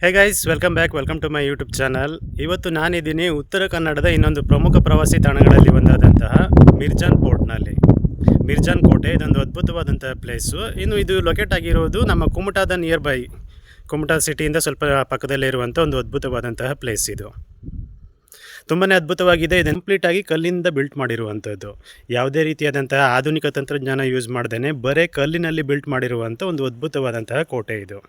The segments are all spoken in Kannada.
Hey guys, welcome back, welcome to my YouTube channel. ಇವತ್ತು ನಾನಿದ್ದೀನಿ ಉತ್ತರ ಕನ್ನಡದ ಇನ್ನೊಂದು ಪ್ರಮುಖ ಪ್ರವಾಸಿ ತಾಣಗಳಲ್ಲಿ ಒಂದಾದಂತಹ ಮಿರ್ಜಾನ್ ಪೋರ್ಟ್ನಲ್ಲಿ. ಮಿರ್ಜಾನ್ ಕೋಟೆ ಇದೊಂದು ಅದ್ಭುತವಾದಂತಹ ಪ್ಲೇಸು. ಇನ್ನು ಇದು ಲೊಕೇಟ್ ಆಗಿರೋದು ನಮ್ಮ ಕುಮಟಾದ ನಿಯರ್ ಬೈ, ಕುಮಟಾ ಸಿಟಿಯಿಂದ ಸ್ವಲ್ಪ ಪಕ್ಕದಲ್ಲೇ ಇರುವಂಥ ಒಂದು ಅದ್ಭುತವಾದಂತಹ ಪ್ಲೇಸ್ ಇದು. ತುಂಬಾ ಅದ್ಭುತವಾಗಿದೆ. ಇದು ಕಂಪ್ಲೀಟಾಗಿ ಕಲ್ಲಿಂದ ಬಿಲ್ಟ್ ಮಾಡಿರುವಂಥದ್ದು. ಯಾವುದೇ ರೀತಿಯಾದಂತಹ ಆಧುನಿಕ ತಂತ್ರಜ್ಞಾನ ಯೂಸ್ ಮಾಡ್ದೇ ಬರೀ ಕಲ್ಲಿನಲ್ಲಿ ಬಿಲ್ಟ್ ಮಾಡಿರುವಂಥ ಒಂದು ಅದ್ಭುತವಾದಂತಹ ಕೋಟೆ ಇದು.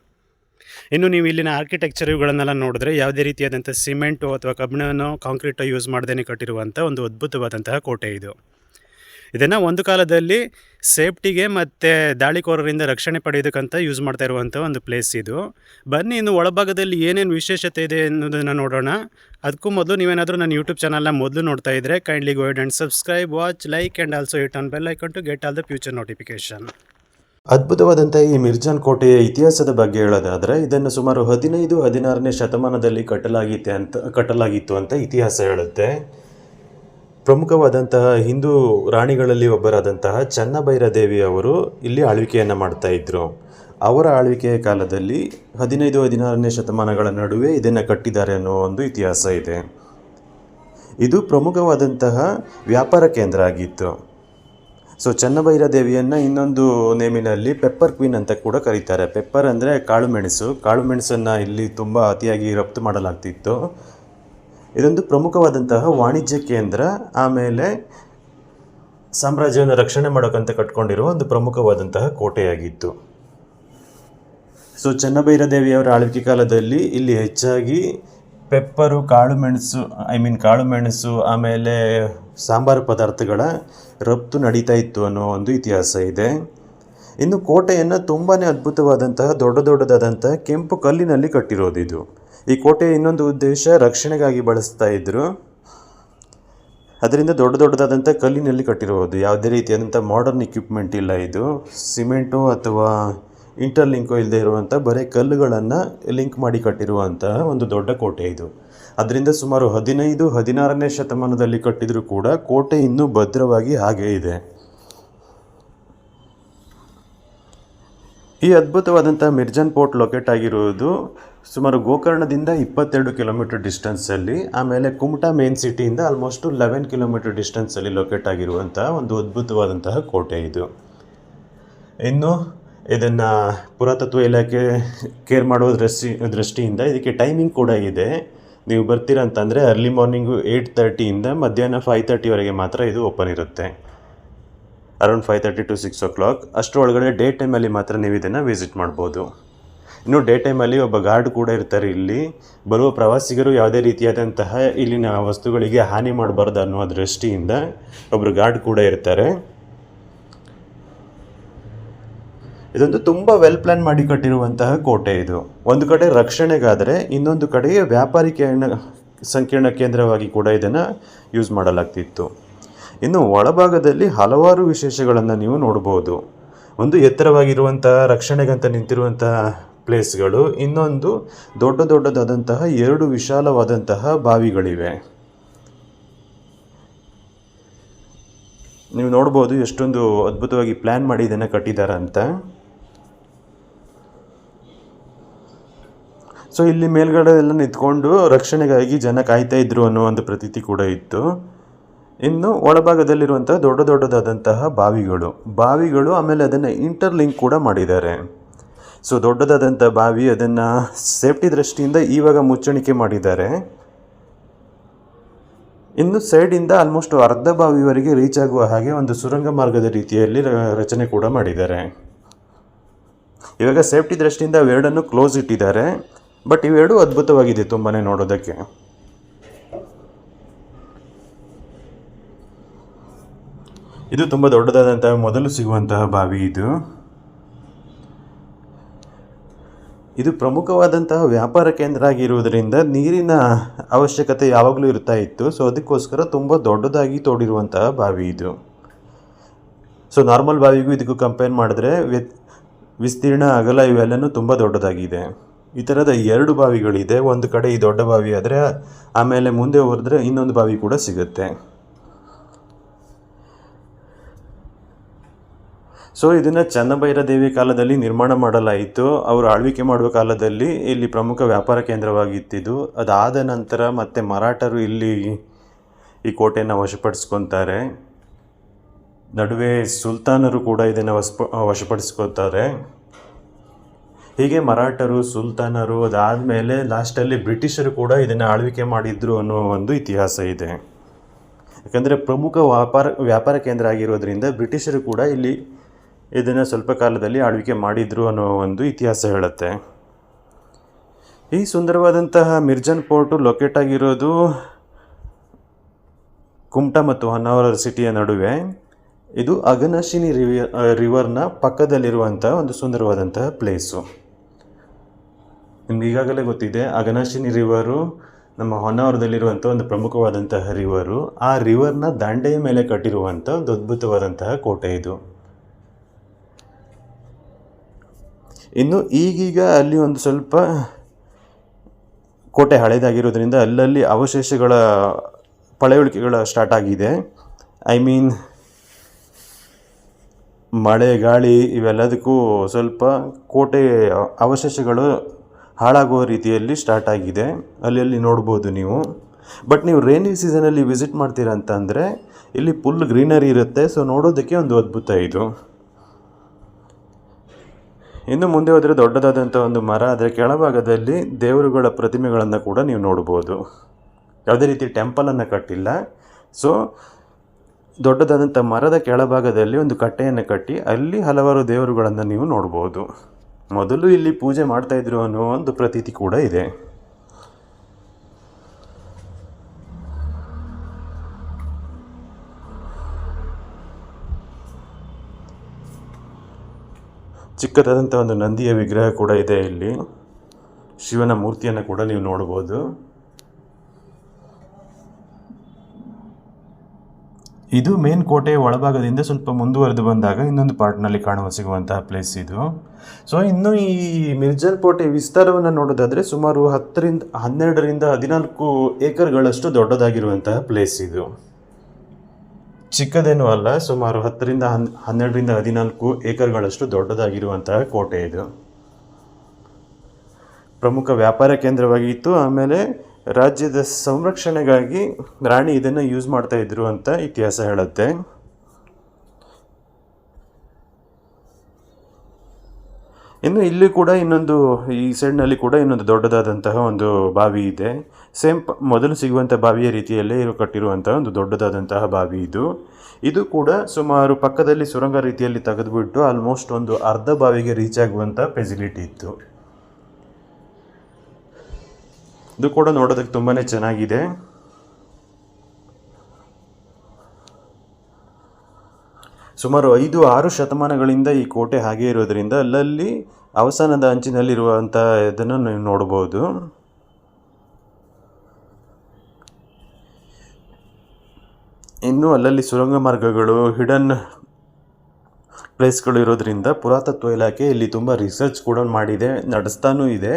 ಇನ್ನು ನೀವು ಇಲ್ಲಿನ ಆರ್ಕಿಟೆಕ್ಚರ್ಗಳನ್ನೆಲ್ಲ ನೋಡಿದ್ರೆ ಯಾವುದೇ ರೀತಿಯಾದಂಥ ಸಿಮೆಂಟು ಅಥವಾ ಕಬ್ಬಿಣನೋ ಕಾಂಕ್ರೀಟೋ ಯೂಸ್ ಮಾಡ್ದೇ ಕಟ್ಟಿರುವಂಥ ಒಂದು ಅದ್ಭುತವಾದಂತಹ ಕೋಟೆ ಇದು. ಇದನ್ನು ಒಂದು ಕಾಲದಲ್ಲಿ ಸೇಫ್ಟಿಗೆ ಮತ್ತು ದಾಳಿಕೋರರಿಂದ ರಕ್ಷಣೆ ಪಡೆಯೋದಕ್ಕಂತ ಯೂಸ್ ಮಾಡ್ತಾ ಇರುವಂಥ ಒಂದು ಪ್ಲೇಸ್ ಇದು. ಬನ್ನಿ, ಇನ್ನು ಒಳಭಾಗದಲ್ಲಿ ಏನೇನು ವಿಶೇಷತೆ ಇದೆ ಅನ್ನೋದನ್ನು ನೋಡೋಣ. ಅದಕ್ಕೂ ಮೊದಲು ನೀವೇನಾದರೂ ನನ್ನ ಯೂಟ್ಯೂಬ್ ಚಾನಲ್ನ ಮೊದಲು ನೋಡ್ತಾ ಇದ್ದರೆ kindly go and subscribe, watch, like and also hit on bell icon to get all the future notification. ಅದ್ಭುತವಾದಂಥ ಈ ಮಿರ್ಜಾನ್ ಕೋಟೆಯ ಇತಿಹಾಸದ ಬಗ್ಗೆ ಹೇಳೋದಾದರೆ, ಇದನ್ನು ಸುಮಾರು 15-16ನೇ ಶತಮಾನದಲ್ಲಿ ಕಟ್ಟಲಾಗಿತ್ತು ಅಂತ ಇತಿಹಾಸ ಹೇಳುತ್ತೆ. ಪ್ರಮುಖವಾದಂತಹ ಹಿಂದೂ ರಾಣಿಗಳಲ್ಲಿ ಒಬ್ಬರಾದಂತಹ ಚನ್ನಭೈರದೇವಿ ಅವರು ಇಲ್ಲಿ ಆಳ್ವಿಕೆಯನ್ನು ಮಾಡ್ತಾ ಇದ್ದರು. ಅವರ ಆಳ್ವಿಕೆಯ ಕಾಲದಲ್ಲಿ 15-16ನೇ ಶತಮಾನಗಳ ನಡುವೆ ಇದನ್ನು ಕಟ್ಟಿದ್ದಾರೆ ಅನ್ನೋ ಒಂದು ಇತಿಹಾಸ ಇದೆ. ಇದು ಪ್ರಮುಖವಾದಂತಹ ವ್ಯಾಪಾರ ಕೇಂದ್ರ ಆಗಿತ್ತು. ಸೊ ಚನ್ನಭೈರದೇವಿಯನ್ನು ಇನ್ನೊಂದು ನೇಮಿನಲ್ಲಿ ಪೆಪ್ಪರ್ ಕ್ವೀನ್ ಅಂತ ಕೂಡ ಕರೀತಾರೆ. ಪೆಪ್ಪರ್ ಅಂದರೆ ಕಾಳುಮೆಣಸು. ಕಾಳುಮೆಣಸನ್ನು ಇಲ್ಲಿ ತುಂಬ ಅತಿಯಾಗಿ ರಫ್ತು ಮಾಡಲಾಗ್ತಿತ್ತು. ಇದೊಂದು ಪ್ರಮುಖವಾದಂತಹ ವಾಣಿಜ್ಯ ಕೇಂದ್ರ, ಆಮೇಲೆ ಸಾಮ್ರಾಜ್ಯವನ್ನು ರಕ್ಷಣೆ ಮಾಡೋಕ್ಕಂತ ಕಟ್ಕೊಂಡಿರುವ ಒಂದು ಪ್ರಮುಖವಾದಂತಹ ಕೋಟೆಯಾಗಿತ್ತು. ಸೊ ಚನ್ನಭೈರದೇವಿಯವರ ಆಳ್ವಿಕೆ ಕಾಲದಲ್ಲಿ ಇಲ್ಲಿ ಹೆಚ್ಚಾಗಿ ಪೆಪ್ಪರು, ಕಾಳುಮೆಣಸು ಆಮೇಲೆ ಸಾಂಬಾರು ಪದಾರ್ಥಗಳ ರಫ್ತು ನಡೀತಾ ಇತ್ತು ಅನ್ನೋ ಒಂದು ಇತಿಹಾಸ ಇದೆ. ಇನ್ನು ಕೋಟೆಯನ್ನು ತುಂಬಾ ಅದ್ಭುತವಾದಂತಹ ದೊಡ್ಡದಾದಂತಹ ಕೆಂಪು ಕಲ್ಲಿನಲ್ಲಿ ಕಟ್ಟಿರೋದು ಇದು. ಈ ಕೋಟೆಯ ಇನ್ನೊಂದು ಉದ್ದೇಶ ರಕ್ಷಣೆಗಾಗಿ ಬಳಸ್ತಾ ಇದ್ದರು. ಅದರಿಂದ ದೊಡ್ಡದಾದಂಥ ಕಲ್ಲಿನಲ್ಲಿ ಕಟ್ಟಿರೋದು. ಯಾವುದೇ ರೀತಿಯಾದಂಥ ಮಾಡರ್ನ್ ಇಕ್ವಿಪ್ಮೆಂಟ್ ಇಲ್ಲ. ಇದು ಸಿಮೆಂಟು ಅಥವಾ ಇಂಟರ್ಲಿಂಕೋ ಇಲ್ಲದೆ ಇರುವಂಥ ಬರೀ ಕಲ್ಲುಗಳನ್ನು ಲಿಂಕ್ ಮಾಡಿ ಕಟ್ಟಿರುವಂತಹ ಒಂದು ದೊಡ್ಡ ಕೋಟೆ ಇದು. ಅದರಿಂದ ಸುಮಾರು 15-16ನೇ ಶತಮಾನದಲ್ಲಿ ಕಟ್ಟಿದರೂ ಕೂಡ ಕೋಟೆ ಇನ್ನೂ ಭದ್ರವಾಗಿ ಹಾಗೇ ಇದೆ. ಈ ಅದ್ಭುತವಾದಂಥ ಮಿರ್ಜಾನ್ ಪೋರ್ಟ್ ಲೊಕೇಟ್ ಆಗಿರುವುದು ಸುಮಾರು ಗೋಕರ್ಣದಿಂದ 22 ಕಿಲೋಮೀಟರ್ ಡಿಸ್ಟೆನ್ಸಲ್ಲಿ, ಆಮೇಲೆ ಕುಮಟಾ ಮೇನ್ ಸಿಟಿಯಿಂದ ಆಲ್ಮೋಸ್ಟು 11 ಕಿಲೋಮೀಟರ್ ಡಿಸ್ಟೆನ್ಸಲ್ಲಿ ಲೊಕೇಟ್ ಆಗಿರುವಂಥ ಒಂದು ಅದ್ಭುತವಾದಂತಹ ಕೋಟೆ ಇದು. ಇನ್ನು ಇದನ್ನು ಪುರಾತತ್ವ ಇಲಾಖೆ ಕೇರ್ ಮಾಡೋ ದೃಷ್ಟಿಯಿಂದ ಇದಕ್ಕೆ ಟೈಮಿಂಗ್ ಕೂಡ ಇದೆ. ನೀವು ಬರ್ತೀರ ಅಂತಂದರೆ ಅರ್ಲಿ ಮಾರ್ನಿಂಗು 8:30ಇಂದ ಮಧ್ಯಾಹ್ನ 5:30ವರೆಗೆ ಮಾತ್ರ ಇದು ಓಪನ್ ಇರುತ್ತೆ. ಅರೌಂಡ್ 5:30 to 6 o'clock ಅಷ್ಟರ ಒಳಗಡೆ ಡೇ ಟೈಮಲ್ಲಿ ಮಾತ್ರ ನೀವು ಇದನ್ನು ವಿಸಿಟ್ ಮಾಡ್ಬೋದು. ಇನ್ನು ಡೇ ಟೈಮಲ್ಲಿ ಒಬ್ಬ ಗಾರ್ಡ್ ಕೂಡ ಇರ್ತಾರೆ. ಇಲ್ಲಿ ಬರುವ ಪ್ರವಾಸಿಗರು ಯಾವುದೇ ರೀತಿಯಾದಂತಹ ಇಲ್ಲಿನ ವಸ್ತುಗಳಿಗೆ ಹಾನಿ ಮಾಡಬಾರ್ದು ಅನ್ನುವ ದೃಷ್ಟಿಯಿಂದ ಒಬ್ಬರು ಗಾರ್ಡ್ ಕೂಡ ಇರ್ತಾರೆ. ಇದೊಂದು ತುಂಬ ವೆಲ್ ಪ್ಲ್ಯಾನ್ ಮಾಡಿ ಕಟ್ಟಿರುವಂತಹ ಕೋಟೆ ಇದು. ಒಂದು ಕಡೆ ರಕ್ಷಣೆಗಾದರೆ ಇನ್ನೊಂದು ಕಡೆಗೆ ಸಂಕೀರ್ಣ ಕೇಂದ್ರವಾಗಿ ಕೂಡ ಇದನ್ನು ಯೂಸ್ ಮಾಡಲಾಗ್ತಿತ್ತು. ಇನ್ನು ಒಳಭಾಗದಲ್ಲಿ ಹಲವಾರು ವಿಶೇಷಗಳನ್ನು ನೀವು ನೋಡ್ಬೋದು. ಒಂದು ಎತ್ತರವಾಗಿರುವಂತಹ ರಕ್ಷಣೆಗಂತ ನಿಂತಿರುವಂತಹ ಪ್ಲೇಸ್ಗಳು, ಇನ್ನೊಂದು ದೊಡ್ಡದಾದಂತಹ 2 ವಿಶಾಲವಾದಂತಹ ಬಾವಿಗಳಿವೆ. ನೀವು ನೋಡ್ಬೋದು ಎಷ್ಟೊಂದು ಅದ್ಭುತವಾಗಿ ಪ್ಲ್ಯಾನ್ ಮಾಡಿ ಇದನ್ನು ಕಟ್ಟಿದ್ದಾರೆ ಅಂತ. ಸೊ ಇಲ್ಲಿ ಮೇಲ್ಗಡೆ ಎಲ್ಲ ನಿಂತ್ಕೊಂಡು ರಕ್ಷಣೆಗಾಗಿ ಜನ ಕಾಯ್ತಾ ಇದ್ರು ಅನ್ನೋ ಒಂದು ಪ್ರತೀತಿ ಕೂಡ ಇತ್ತು. ಇನ್ನು ಒಳಭಾಗದಲ್ಲಿರುವಂಥ ದೊಡ್ಡದಾದಂತಹ ಬಾವಿಗಳು ಆಮೇಲೆ ಅದನ್ನು ಇಂಟರ್ಲಿಂಕ್ ಕೂಡ ಮಾಡಿದ್ದಾರೆ. ಸೊ ದೊಡ್ಡದಾದಂಥ ಬಾವಿ, ಅದನ್ನು ಸೇಫ್ಟಿ ದೃಷ್ಟಿಯಿಂದ ಇವಾಗ ಮುಚ್ಚಣಿಕೆ ಮಾಡಿದ್ದಾರೆ. ಇನ್ನು ಸೈಡಿಂದ ಆಲ್ಮೋಸ್ಟ್ ಅರ್ಧ ಬಾವಿವರೆಗೆ ರೀಚ್ ಆಗುವ ಹಾಗೆ ಒಂದು ಸುರಂಗ ಮಾರ್ಗದ ರೀತಿಯಲ್ಲಿ ರಚನೆ ಕೂಡ ಮಾಡಿದ್ದಾರೆ. ಇವಾಗ ಸೇಫ್ಟಿ ದೃಷ್ಟಿಯಿಂದ ಅವೆರಡನ್ನು ಕ್ಲೋಸ್ ಇಟ್ಟಿದ್ದಾರೆ. ಬಟ್ ಇವೆರಡು ಅದ್ಭುತವಾಗಿದೆ ತುಂಬಾ ನೋಡೋದಕ್ಕೆ. ಇದು ತುಂಬ ದೊಡ್ಡದಾದಂತಹ ಮೊದಲು ಸಿಗುವಂತಹ ಬಾವಿ ಇದು. ಇದು ಪ್ರಮುಖವಾದಂತಹ ವ್ಯಾಪಾರ ಕೇಂದ್ರ ಆಗಿರುವುದರಿಂದ ನೀರಿನ ಅವಶ್ಯಕತೆ ಯಾವಾಗಲೂ ಇರ್ತಾ ಇತ್ತು. ಸೊ ಅದಕ್ಕೋಸ್ಕರ ತುಂಬ ದೊಡ್ಡದಾಗಿ ತೋಡಿರುವಂತಹ ಬಾವಿ ಇದು. ಸೊ ನಾರ್ಮಲ್ ಬಾವಿಗೂ ಇದಕ್ಕೂ ಕಂಪೇರ್ ಮಾಡಿದ್ರೆ ವಿಸ್ತೀರ್ಣ, ಅಗಲ ಇವೆಲ್ಲನೂ ತುಂಬ ದೊಡ್ಡದಾಗಿದೆ. ಈ ಥರದ 2 ಬಾವಿಗಳಿದೆ. ಒಂದು ಕಡೆ ಈ ದೊಡ್ಡ ಬಾವಿ ಆದರೆ ಆಮೇಲೆ ಮುಂದೆ ಹೋದ್ರೆ ಇನ್ನೊಂದು ಬಾವಿ ಕೂಡ ಸಿಗುತ್ತೆ. ಸೊ ಇದನ್ನು ಚನ್ನಭೈರದೇವಿ ಕಾಲದಲ್ಲಿ ನಿರ್ಮಾಣ ಮಾಡಲಾಯಿತು. ಅವರು ಆಳ್ವಿಕೆ ಮಾಡುವ ಕಾಲದಲ್ಲಿ ಇಲ್ಲಿ ಪ್ರಮುಖ ವ್ಯಾಪಾರ ಕೇಂದ್ರವಾಗಿತ್ತಿದ್ದು, ಅದಾದ ನಂತರ ಮತ್ತೆ ಮರಾಠರು ಇಲ್ಲಿ ಈ ಕೋಟೆಯನ್ನು ವಶಪಡಿಸ್ಕೊತಾರೆ. ನಡುವೆ ಸುಲ್ತಾನರು ಕೂಡ ಇದನ್ನು ವಶಪಡಿಸ್ಕೊತಾರೆ. ಹೀಗೆ ಮರಾಠರು, ಸುಲ್ತಾನರು, ಅದಾದಮೇಲೆ ಲಾಸ್ಟಲ್ಲಿ ಬ್ರಿಟಿಷರು ಕೂಡ ಇದನ್ನು ಆಳ್ವಿಕೆ ಮಾಡಿದ್ರು ಅನ್ನೋ ಒಂದು ಇತಿಹಾಸ ಇದೆ. ಯಾಕಂದರೆ ಪ್ರಮುಖ ವ್ಯಾಪಾರ ಕೇಂದ್ರ ಆಗಿರೋದ್ರಿಂದ ಬ್ರಿಟಿಷರು ಕೂಡ ಇಲ್ಲಿ ಇದನ್ನು ಸ್ವಲ್ಪ ಕಾಲದಲ್ಲಿ ಆಳ್ವಿಕೆ ಮಾಡಿದ್ರು ಅನ್ನೋ ಒಂದು ಇತಿಹಾಸ ಹೇಳುತ್ತೆ. ಈ ಸುಂದರವಾದಂತಹ ಮಿರ್ಜಾನ್ ಪೋರ್ಟು ಲೊಕೇಟ್ ಆಗಿರೋದು ಕುಮಟಾ ಮತ್ತು ಹೊನ್ನಾವರ ಸಿಟಿಯ ನಡುವೆ. ಇದು ಅಘನಾಶಿನಿ ರಿವರ್ನ ಪಕ್ಕದಲ್ಲಿರುವಂಥ ಒಂದು ಸುಂದರವಾದಂತಹ ಪ್ಲೇಸು. ನಿಮ್ಗೆ ಈಗಾಗಲೇ ಗೊತ್ತಿದೆ, ಅಘನಾಶಿನಿ ರಿವರು ನಮ್ಮ ಹೊನ್ನಾವರದಲ್ಲಿರುವಂಥ ಒಂದು ಪ್ರಮುಖವಾದಂತಹ ರಿವರು. ಆ ರಿವರ್ನ ದಂಡೆಯ ಮೇಲೆ ಕಟ್ಟಿರುವಂಥ ಒಂದು ಅದ್ಭುತವಾದಂತಹ ಕೋಟೆ ಇದು. ಇನ್ನು ಈಗೀಗ ಅಲ್ಲಿ ಒಂದು ಸ್ವಲ್ಪ ಕೋಟೆ ಹಳೇದಾಗಿರೋದ್ರಿಂದ ಅಲ್ಲಲ್ಲಿ ಅವಶೇಷಗಳ ಪಳೆಯುಳಿಕೆಗಳು ಸ್ಟಾರ್ಟ್ ಆಗಿದೆ. ಮಳೆ, ಗಾಳಿ ಇವೆಲ್ಲದಕ್ಕೂ ಸ್ವಲ್ಪ ಕೋಟೆ ಅವಶೇಷಗಳು ಹಾಳಾಗುವ ರೀತಿಯಲ್ಲಿ ಸ್ಟಾರ್ಟ್ ಆಗಿದೆ. ಅಲ್ಲಿ ನೋಡ್ಬೋದು ನೀವು. ಬಟ್ ನೀವು ರೈನಿ ಸೀಸನಲ್ಲಿ ವಿಸಿಟ್ ಮಾಡ್ತೀರಾ ಅಂತಂದರೆ ಇಲ್ಲಿ ಫುಲ್ ಗ್ರೀನರಿ ಇರುತ್ತೆ. ಸೊ ನೋಡೋದಕ್ಕೆ ಒಂದು ಅದ್ಭುತ ಇದು. ಇನ್ನು ಮುಂದೆ ಹೋದರೆ ದೊಡ್ಡದಾದಂಥ ಒಂದು ಮರ, ಅದರ ಕೆಳಭಾಗದಲ್ಲಿ ದೇವರುಗಳ ಪ್ರತಿಮೆಗಳನ್ನು ಕೂಡ ನೀವು ನೋಡ್ಬೋದು. ಯಾವುದೇ ರೀತಿ ಟೆಂಪಲನ್ನು ಕಟ್ಟಿಲ್ಲ. ಸೊ ದೊಡ್ಡದಾದಂಥ ಮರದ ಕೆಳಭಾಗದಲ್ಲಿ ಒಂದು ಕಟ್ಟೆಯನ್ನು ಕಟ್ಟಿ ಅಲ್ಲಿ ಹಲವಾರು ದೇವರುಗಳನ್ನು ನೀವು ನೋಡ್ಬೋದು. ಮೊದಲು ಇಲ್ಲಿ ಪೂಜೆ ಮಾಡ್ತಾಯಿದ್ರು ಅನ್ನೋ ಒಂದು ಪ್ರತೀತಿ ಕೂಡ ಇದೆ. ಚಿಕ್ಕದಾದಂಥ ಒಂದು ನಂದಿಯ ವಿಗ್ರಹ ಕೂಡ ಇದೆ ಇಲ್ಲಿ. ಶಿವನ ಮೂರ್ತಿಯನ್ನು ಕೂಡ ನೀವು ನೋಡ್ಬೋದು. ಇದು ಮೇನ್ ಕೋಟೆಯ ಒಳಭಾಗದಿಂದ ಸ್ವಲ್ಪ ಮುಂದುವರೆದು ಬಂದಾಗ ಇನ್ನೊಂದು ಪಾರ್ಟ್ನಲ್ಲಿ ಸಿಗುವಂತಹ ಪ್ಲೇಸ್ ಇದು. ಸೊ ಇನ್ನು ಈ ಮಿರ್ಜಾನ್ ಕೋಟೆ ವಿಸ್ತಾರವನ್ನು ನೋಡೋದಾದರೆ ಸುಮಾರು 12ರಿಂದ 14 ಏಕರ್ಗಳಷ್ಟು ದೊಡ್ಡದಾಗಿರುವಂತಹ ಪ್ಲೇಸ್ ಇದು. ಚಿಕ್ಕದೇನೂ ಅಲ್ಲ, ಸುಮಾರು 12ರಿಂದ 14 ಏಕರ್ಗಳಷ್ಟು ದೊಡ್ಡದಾಗಿರುವಂತಹ ಕೋಟೆ ಇದು. ಪ್ರಮುಖ ವ್ಯಾಪಾರ ಕೇಂದ್ರವಾಗಿತ್ತು. ಆಮೇಲೆ ರಾಜ್ಯದ ಸಂರಕ್ಷಣೆಗಾಗಿ ರಾಣಿ ಇದನ್ನು ಯೂಸ್ ಮಾಡ್ತಾ ಇದ್ರು ಅಂತ ಇತಿಹಾಸ ಹೇಳುತ್ತೆ. ಇನ್ನು ಇಲ್ಲಿ ಕೂಡ ಈ ಸೈಡ್ನಲ್ಲಿ ಕೂಡ ಇನ್ನೊಂದು ದೊಡ್ಡದಾದಂತಹ ಒಂದು ಬಾವಿ ಇದೆ. ಸೇಮ್ ಮೊದಲು ಸಿಗುವಂಥ ಬಾವಿಯ ರೀತಿಯಲ್ಲೇ ಕಟ್ಟಿರುವಂತಹ ಒಂದು ದೊಡ್ಡದಾದಂತಹ ಬಾವಿ ಇದು. ಇದು ಕೂಡ ಸುಮಾರು ಪಕ್ಕದಲ್ಲಿ ಸುರಂಗ ರೀತಿಯಲ್ಲಿ ತೆಗೆದುಬಿಟ್ಟು ಆಲ್ಮೋಸ್ಟ್ ಒಂದು ಅರ್ಧ ಬಾವಿಗೆ ರೀಚ್ ಆಗುವಂಥ ಫೆಸಿಲಿಟಿ ಇತ್ತು. ಇದು ಕೂಡ ನೋಡೋದಕ್ಕೆ ತುಂಬಾ ಚೆನ್ನಾಗಿದೆ. ಸುಮಾರು 5-6 ಶತಮಾನಗಳಿಂದ ಈ ಕೋಟೆ ಹಾಗೆ ಇರೋದರಿಂದ ಅಲ್ಲಲ್ಲಿ ಅವಸಾನದ ಅಂಚಿನಲ್ಲಿರುವಂಥ ಇದನ್ನು ನೀವು ನೋಡ್ಬೋದು. ಇನ್ನು ಅಲ್ಲಲ್ಲಿ ಸುರಂಗ ಮಾರ್ಗಗಳು, ಹಿಡನ್ ಪ್ಲೇಸ್ಗಳು ಇರೋದ್ರಿಂದ ಪುರಾತತ್ವ ಇಲಾಖೆ ಇಲ್ಲಿ ತುಂಬ ರಿಸರ್ಚ್ ಕೂಡ ನಡೆಸ್ತಾನೂ ಇದೆ.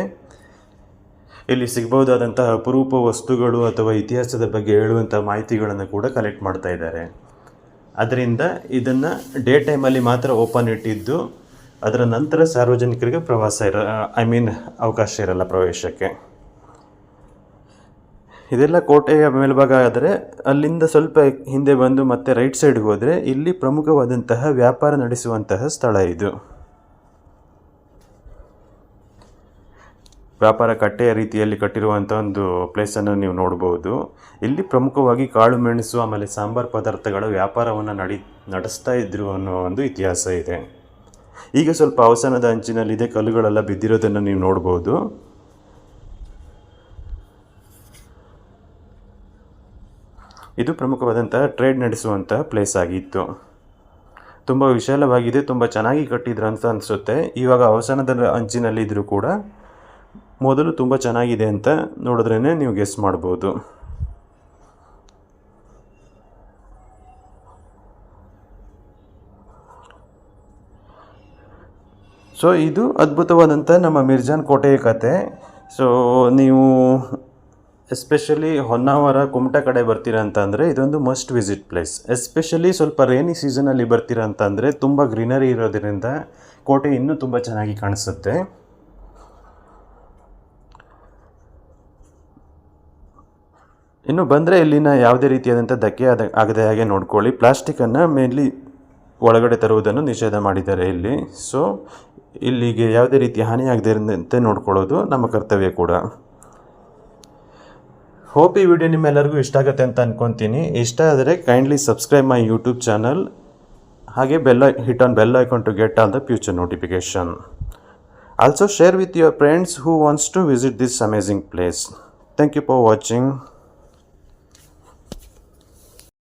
ಇಲ್ಲಿ ಸಿಗಬಹುದಾದಂತಹ ಅಪರೂಪ ವಸ್ತುಗಳು ಅಥವಾ ಇತಿಹಾಸದ ಬಗ್ಗೆ ಹೇಳುವಂಥ ಮಾಹಿತಿಗಳನ್ನು ಕೂಡ ಕಲೆಕ್ಟ್ ಮಾಡ್ತಾ ಇದ್ದಾರೆ. ಅದರಿಂದ ಇದನ್ನು ಡೇ ಟೈಮಲ್ಲಿ ಮಾತ್ರ ಓಪನ್ ಇಟ್ಟಿದ್ದು, ಅದರ ನಂತರ ಸಾರ್ವಜನಿಕರಿಗೆ ಅವಕಾಶ ಇರಲ್ಲ ಪ್ರವೇಶಕ್ಕೆ. ಇದೆಲ್ಲ ಕೋಟೆಯ ಮೇಲ್ಭಾಗ ಆದರೆ ಅಲ್ಲಿಂದ ಸ್ವಲ್ಪ ಹಿಂದೆ ಬಂದು ಮತ್ತೆ ರೈಟ್ ಸೈಡ್ಗೆ ಹೋದರೆ ಇಲ್ಲಿ ಪ್ರಮುಖವಾದಂತಹ ವ್ಯಾಪಾರ ನಡೆಸುವಂತಹ ಸ್ಥಳ ಇದು. ವ್ಯಾಪಾರ ಕಟ್ಟೆಯ ರೀತಿಯಲ್ಲಿ ಕಟ್ಟಿರುವಂಥ ಒಂದು ಪ್ಲೇಸನ್ನು ನೀವು ನೋಡ್ಬೋದು. ಇಲ್ಲಿ ಪ್ರಮುಖವಾಗಿ ಕಾಳು ಮೆಣಸು ಆಮೇಲೆ ಸಾಂಬಾರು ಪದಾರ್ಥಗಳ ವ್ಯಾಪಾರವನ್ನು ನಡೆಸ್ತಾ ಇದ್ರು ಅನ್ನೋ ಒಂದು ಇತಿಹಾಸ ಇದೆ. ಈಗ ಸ್ವಲ್ಪ ಅವಸಾನದ ಅಂಚಿನಲ್ಲಿದೆ, ಕಲ್ಲುಗಳೆಲ್ಲ ಬಿದ್ದಿರೋದನ್ನು ನೀವು ನೋಡ್ಬೋದು. ಇದು ಪ್ರಮುಖವಾದಂತಹ ಟ್ರೇಡ್ ನಡೆಸುವಂತಹ ಪ್ಲೇಸ್ ಆಗಿತ್ತು. ತುಂಬ ವಿಶಾಲವಾಗಿದೆ, ತುಂಬ ಚೆನ್ನಾಗಿ ಕಟ್ಟಿದ್ರು ಅಂತ ಅನಿಸುತ್ತೆ. ಇವಾಗ ಅವಸಾನದ ಅಂಚಿನಲ್ಲಿದ್ದರೂ ಕೂಡ ಮೊದಲು ತುಂಬ ಚೆನ್ನಾಗಿದೆ ಅಂತ ನೋಡಿದ್ರೇ ನೀವು ಗೆಸ್ ಮಾಡ್ಬೋದು. ಸೊ ಇದು ಅದ್ಭುತವಾದಂಥ ನಮ್ಮ ಮಿರ್ಜಾನ್ ಕೋಟೆಯ ಕತೆ. ಸೊ ನೀವು ಎಸ್ಪೆಷಲಿ ಹೊನ್ನಾವರ ಕುಮಟಾ ಕಡೆ ಬರ್ತೀರಾ ಅಂತಂದರೆ ಇದೊಂದು ಮಸ್ಟ್ ವಿಸಿಟ್ ಪ್ಲೇಸ್. ಎಸ್ಪೆಷಲಿ ಸ್ವಲ್ಪ ರೇನಿ ಸೀಸನಲ್ಲಿ ಬರ್ತೀರಾ ಅಂತಂದರೆ ತುಂಬ ಗ್ರೀನರಿ ಇರೋದ್ರಿಂದ ಕೋಟೆ ಇನ್ನೂ ತುಂಬ ಚೆನ್ನಾಗಿ ಕಾಣಿಸುತ್ತೆ. ಇನ್ನು ಬಂದರೆ ಇಲ್ಲಿನ ಯಾವುದೇ ರೀತಿಯಾದಂಥ ಧಕ್ಕೆ ಆಗದೆ ಹಾಗೆ ನೋಡ್ಕೊಳ್ಳಿ. ಪ್ಲಾಸ್ಟಿಕ್ಕನ್ನು ಮೇನ್ಲಿ ಒಳಗಡೆ ತರುವುದನ್ನು ನಿಷೇಧ ಮಾಡಿದ್ದಾರೆ ಇಲ್ಲಿ. ಸೊ ಇಲ್ಲಿಗೆ ಯಾವುದೇ ರೀತಿ ಹಾನಿ ಆಗದೇ ಇರುವಂತೆ ನೋಡ್ಕೊಳ್ಳೋದು ನಮ್ಮ ಕರ್ತವ್ಯ ಕೂಡ. ಹೋಪ್ ಈ ವಿಡಿಯೋ ನಿಮ್ಮೆಲ್ಲರಿಗೂ ಇಷ್ಟ ಆಗುತ್ತೆ ಅಂತ ಅಂದ್ಕೊತೀನಿ. ಇಷ್ಟ ಆದರೆ kindly subscribe my YouTube channel, ಹಾಗೆ hit on bell icon to get all the future notification. Also share with your friends who wants to visit this amazing place. Thank you for watching.